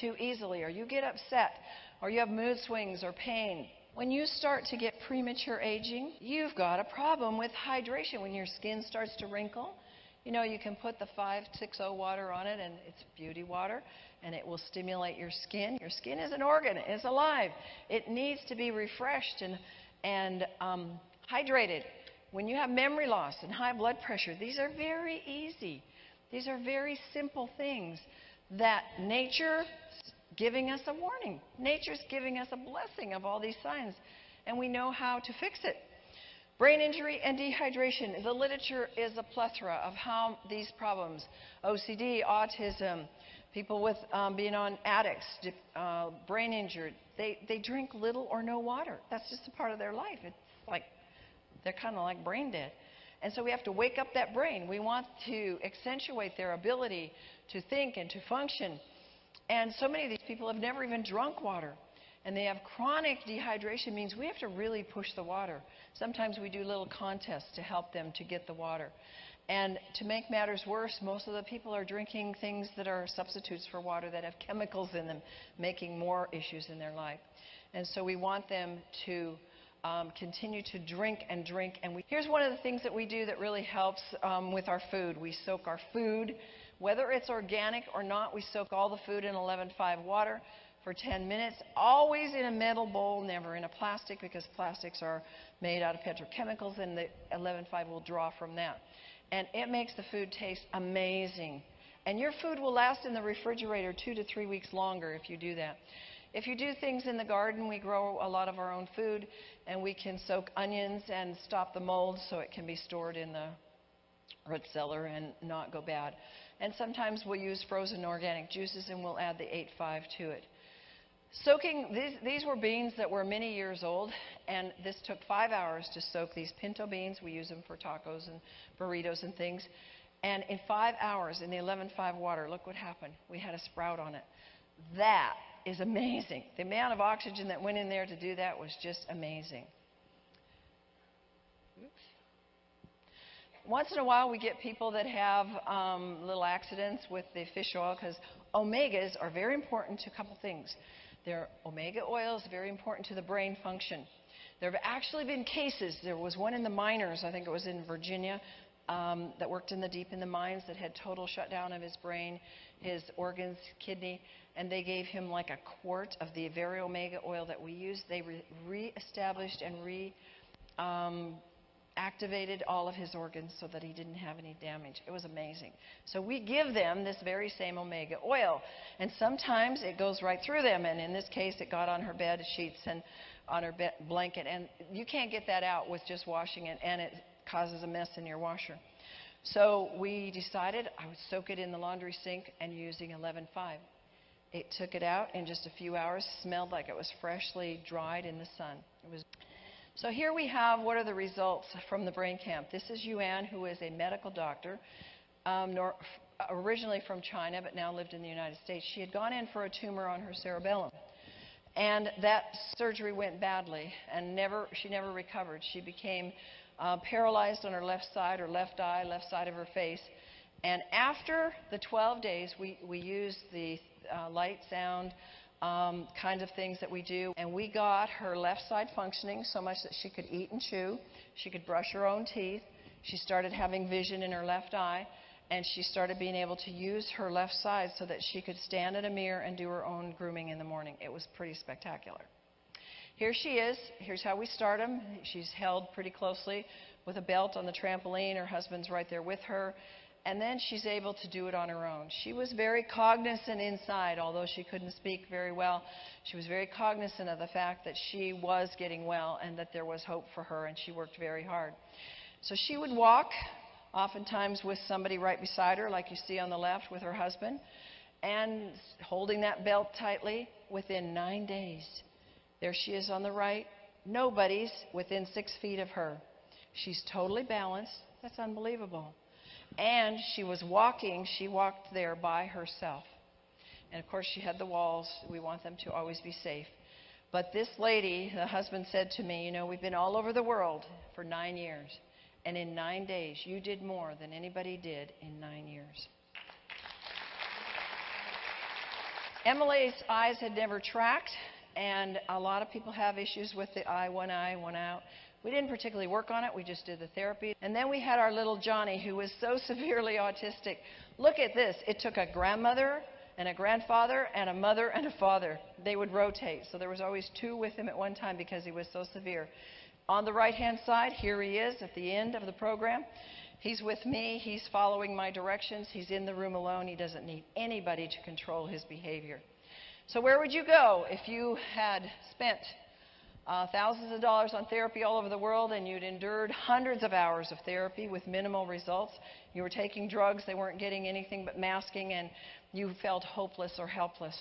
too easily, or you get upset, or you have mood swings or pain. When you start to get premature aging, you've got a problem with hydration. When your skin starts to wrinkle, you know, you can put the 560 water on it, and it's beauty water, and it will stimulate your skin. Your skin is an organ. It's alive. It needs to be refreshed and hydrated. When you have memory loss and high blood pressure, these are very easy. These are very simple things that nature giving us a warning. Nature's giving us a blessing of all these signs, and we know how to fix it. Brain injury and dehydration. The literature is a plethora of how these problems, OCD, autism, people with being on addicts, brain injured, they drink little or no water. That's just a part of their life. It's like they're kind of like brain dead. And so we have to wake up that brain. We want to accentuate their ability to think and to function. And so many of these people have never even drunk water. And they have chronic dehydration. Means we have to really push the water. Sometimes we do little contests to help them to get the water. And to make matters worse, most of the people are drinking things that are substitutes for water that have chemicals in them, making more issues in their life. And so we want them to continue to drink and drink. And here's one of the things that we do that really helps with our food. We soak our food, whether it's organic or not. We soak all the food in 11.5 water for 10 minutes, always in a metal bowl, never in a plastic, because plastics are made out of petrochemicals, and the 11.5 will draw from that. And it makes the food taste amazing. And your food will last in the refrigerator 2 to 3 weeks longer if you do that. If you do things in the garden, we grow a lot of our own food, and we can soak onions and stop the mold so it can be stored in the root cellar and not go bad. And sometimes we'll use frozen organic juices, and we'll add the 8.5 to it. Soaking, these were beans that were many years old, and this took 5 hours to soak these pinto beans. We use them for tacos and burritos and things. And in 5 hours in the 11.5 water, look what happened. We had a sprout on it. That is amazing. The amount of oxygen that went in there to do that was just amazing. Oops. Once in a while, we get people that have little accidents with the fish oil, because omegas are very important to a couple things. Their omega oil is very important to the brain function. There have actually been cases. There was one in the miners, I think it was in Virginia, that worked deep in the mines, that had total shutdown of his brain, his organs, kidney, and they gave him like a quart of the very omega oil that we use. They re-established and activated all of his organs so that he didn't have any damage. It was amazing. So we give them this very same omega oil, and sometimes it goes right through them, and in this case it got on her bed sheets and on her blanket, and you can't get that out with just washing it, and it causes a mess in your washer. So we decided I would soak it in the laundry sink and using 11.5. It took it out in just a few hours, smelled like it was freshly dried in the sun. So here we have what are the results from the brain camp. This is Yuan, who is a medical doctor, originally from China, but now lived in the United States. She had gone in for a tumor on her cerebellum, and that surgery went badly, and she never recovered. She became paralyzed on her left side, her left eye, left side of her face. And after the 12 days, we used the light, sound, kind of things that we do, and we got her left side functioning so much that she could eat and chew. She could brush her own teeth. She started having vision in her left eye, and she started being able to use her left side so that she could stand in a mirror and do her own grooming in the morning. It was pretty spectacular. Here she is. Here's how we start them. She's held pretty closely with a belt on the trampoline. Her husband's right there with her. And then she's able to do it on her own. She was very cognizant inside, although she couldn't speak very well. She was very cognizant of the fact that she was getting well and that there was hope for her, and she worked very hard. So she would walk, oftentimes with somebody right beside her, like you see on the left with her husband, and holding that belt tightly. Within 9 days, there she is on the right. Nobody's within 6 feet of her. She's totally balanced. That's unbelievable. And she was walking. She walked there by herself. And, of course, she had the walls. We want them to always be safe. But this lady, the husband said to me, you know, we've been all over the world for 9 years. And in 9 days, you did more than anybody did in 9 years. Emily's eyes had never tracked, and a lot of people have issues with the eye, one out. We didn't particularly work on it. We just did the therapy. And then we had our little Johnny, who was so severely autistic. Look at this. It took a grandmother and a grandfather and a mother and a father. They would rotate. So there was always two with him at one time because he was so severe. On the right-hand side, here he is at the end of the program. He's with me. He's following my directions. He's in the room alone. He doesn't need anybody to control his behavior. So where would you go if you had spent thousands of dollars on therapy all over the world, and you'd endured hundreds of hours of therapy with minimal results? You were taking drugs, they weren't getting anything but masking, and you felt hopeless or helpless.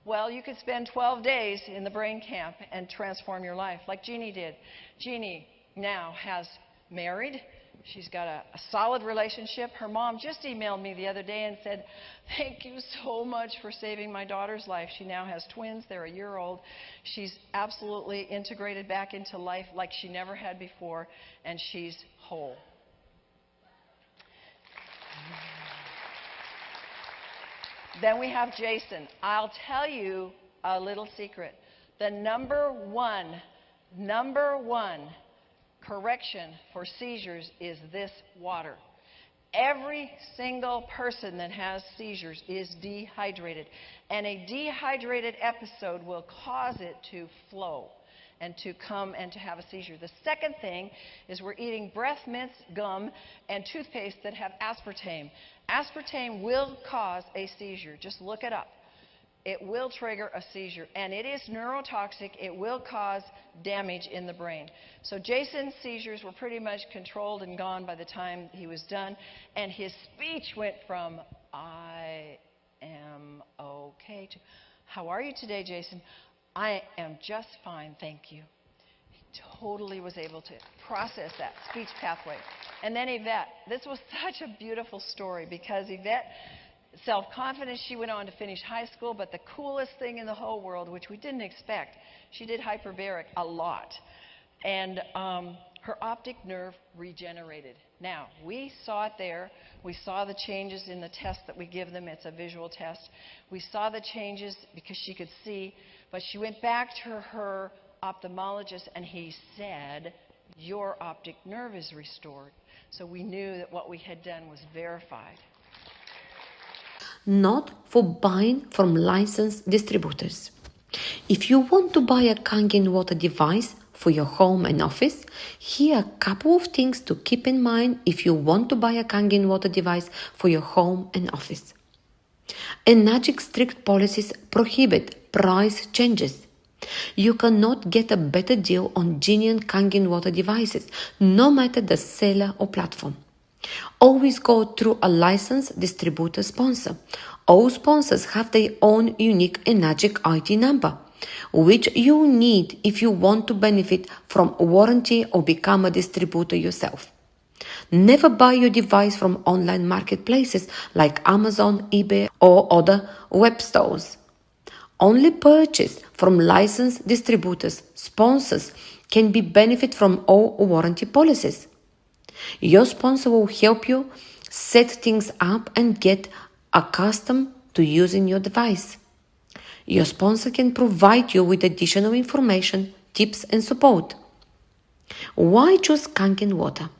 Well, you could spend 12 days in the brain camp and transform your life, like Jeannie did. Jeannie now has married. She's got a solid relationship. Her mom just emailed me the other day and said, "Thank you so much for saving my daughter's life." She now has twins. They're a year old. She's absolutely integrated back into life like she never had before, and she's whole. Then we have Jason. I'll tell you a little secret. The number one correction for seizures is this water. Every single person that has seizures is dehydrated, and a dehydrated episode will cause it to flow and to come and to have a seizure. The second thing is we're eating breath mints, gum, and toothpaste that have aspartame. Aspartame will cause a seizure. Just look it up. It will trigger a seizure, and it is neurotoxic. It will cause damage in the brain. So Jason's seizures were pretty much controlled and gone by the time he was done, and his speech went from "I am okay" to "How are you today, Jason?" "I am just fine, thank you." He totally was able to process that speech pathway. And then Yvette. This was such a beautiful story because Yvette, self-confident, she went on to finish high school, but the coolest thing in the whole world, which we didn't expect, she did hyperbaric a lot. And her optic nerve regenerated. Now, we saw it there. We saw the changes in the test that we give them. It's a visual test. We saw the changes because she could see, but she went back to her ophthalmologist, and he said, "Your optic nerve is restored." So we knew that what we had done was verified. Not for buying from licensed distributors. If you want to buy a Kangen water device for your home and office, here are a couple of things to keep in mind if you want to buy a Kangen water device for your home and office. Enagic strict policies prohibit price changes. You cannot get a better deal on genuine Kangen water devices, no matter the seller or platform. Always go through a licensed distributor sponsor. All sponsors have their own unique Enagic ID number, which you need if you want to benefit from warranty or become a distributor yourself. Never buy your device from online marketplaces like Amazon, eBay, or other web stores. Only purchase from licensed distributors, sponsors, can benefit from all warranty policies. Your sponsor will help you set things up and get accustomed to using your device. Your sponsor can provide you with additional information, tips, and support. Why choose Kangen water?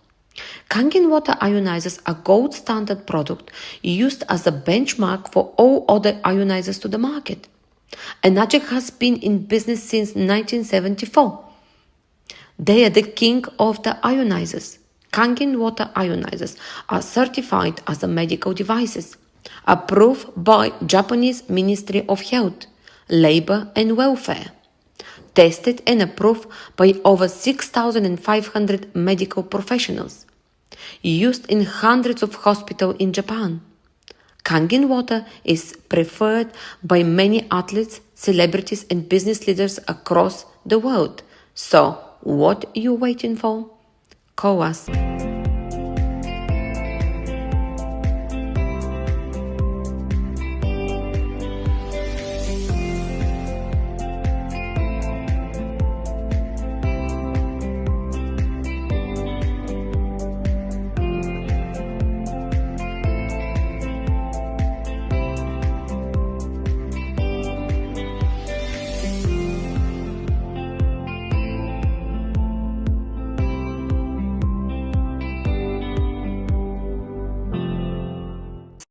Kangen water ionizers are a gold standard product used as a benchmark for all other ionizers to the market. Enagic has been in business since 1974. They are the king of the ionizers. Kangen water ionizers are certified as medical devices, approved by Japanese Ministry of Health, Labor and Welfare, tested and approved by over 6,500 medical professionals, used in hundreds of hospitals in Japan. Kangen water is preferred by many athletes, celebrities and business leaders across the world. So, what are you waiting for? Call us.